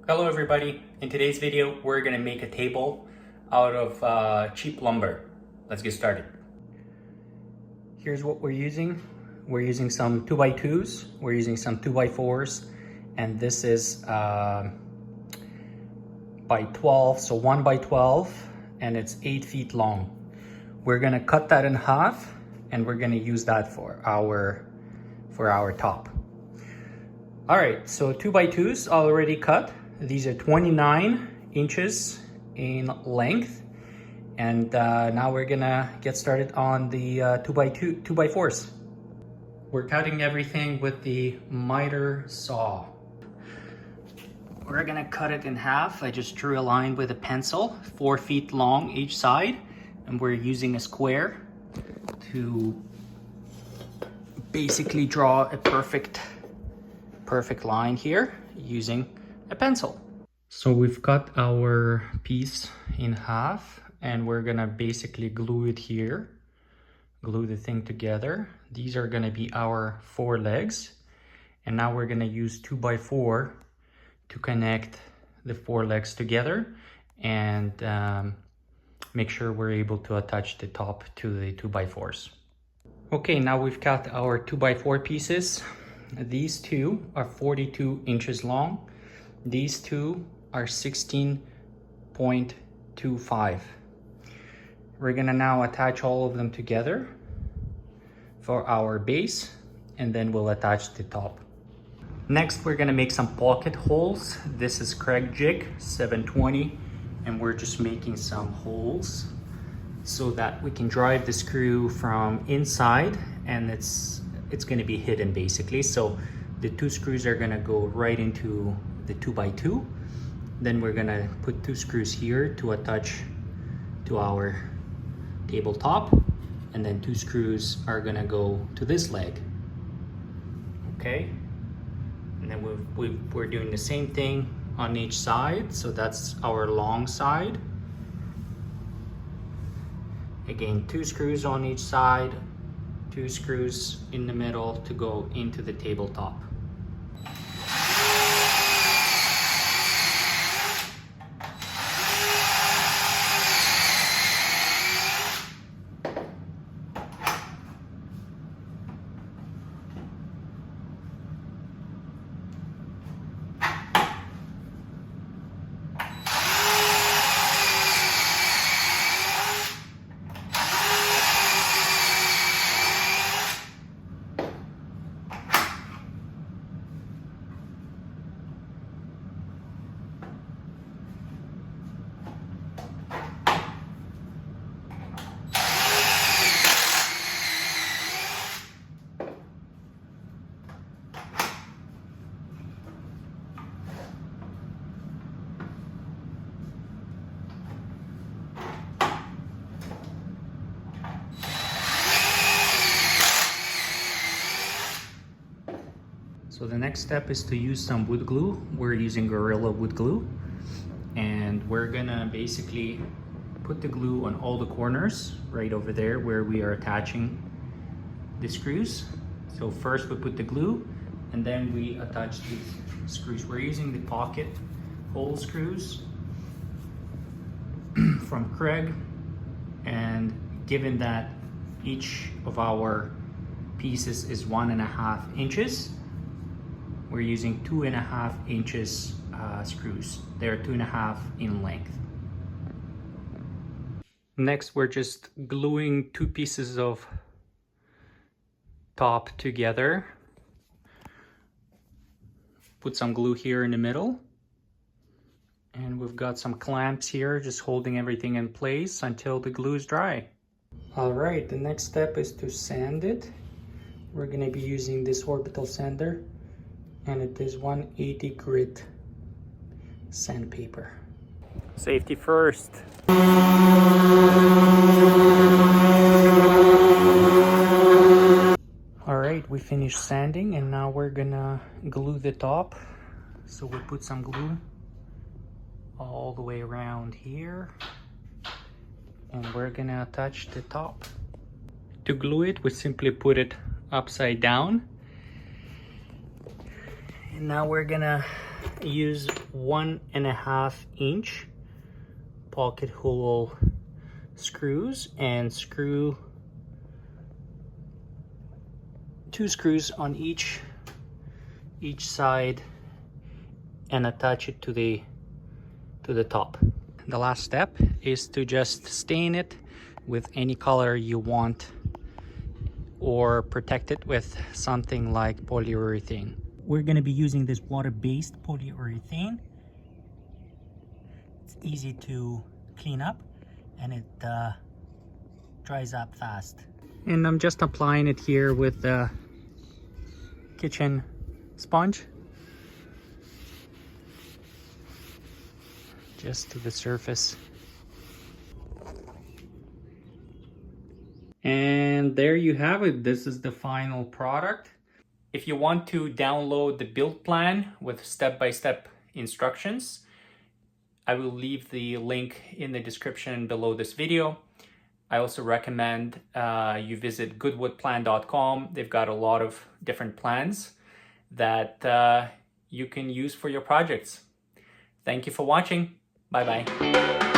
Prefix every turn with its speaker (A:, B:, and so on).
A: Hello everybody, in today's video we're going to make a table out of cheap lumber. Let's get started. Here's what we're using. We're using some 2x2s, we're using some 2x4s, and this is by 12, so 1 by 12, and it's 8 feet long. We're going to cut that in half and we're going to use that for our top. Alright, so 2x2s already cut. These are 29 inches in length, and now we're gonna get started on the 2x4s. We're cutting everything with the miter saw. We're gonna cut it in half. I just drew a line with a pencil, 4 feet long each side, and we're using a square to basically draw a perfect line here using a pencil. So we've cut our piece in half and we're gonna basically glue it here, glue the thing together. These are gonna be our 4 legs, and now we're gonna use 2x4 to connect the 4 legs together and make sure we're able to attach the top to the 2x4s. Okay, now we've cut our 2x4 pieces. These two are 42 inches long. These two are 16.25. We're gonna now attach all of them together for our base, and then we'll attach the top. Next, we're gonna make some pocket holes. This is Craig jig 720, and we're just making some holes so that we can drive the screw from inside, and it's gonna be hidden basically. So the 2 screws are gonna go right into the 2x2. Then we're gonna put 2 screws here to attach to our tabletop, and then 2 screws are gonna go to this leg. Okay, and then we're doing the same thing on each side. So that's our long side. Again, 2 screws on each side, 2 screws in the middle to go into the tabletop. So the next step is to use some wood glue. We're using Gorilla wood glue, and we're gonna basically put the glue on all the corners right over there where we are attaching the screws. So first we put the glue, and then we attach the screws. We're using the pocket hole screws from Craig, and given that each of our pieces is 1.5 inches, we're using 2.5 inches screws. They're 2.5 in length. Next, we're just gluing 2 pieces of top together. Put some glue here in the middle. And we've got some clamps here just holding everything in place until the glue is dry. All right, the next step is to sand it. We're gonna be using this orbital sander, and it is 180 grit sandpaper. Safety first. All right, we finished sanding, and now we're gonna glue the top. So we put some glue all the way around here, and we're gonna attach the top. To glue it, we simply put it upside down. And now we're gonna use 1.5-inch pocket hole screws and screw 2 screws on each side and attach it to the top. The last step is to just stain it with any color you want or protect it with something like polyurethane. We're going to be using this water-based polyurethane. It's easy to clean up and it dries up fast. And I'm just applying it here with the kitchen sponge. Just to the surface. And there you have it. This is the final product. If you want to download the build plan with step-by-step instructions, I will leave the link in the description below this video. I also recommend you visit goodwoodplan.com. They've got a lot of different plans that you can use for your projects. Thank you for watching. Bye-bye.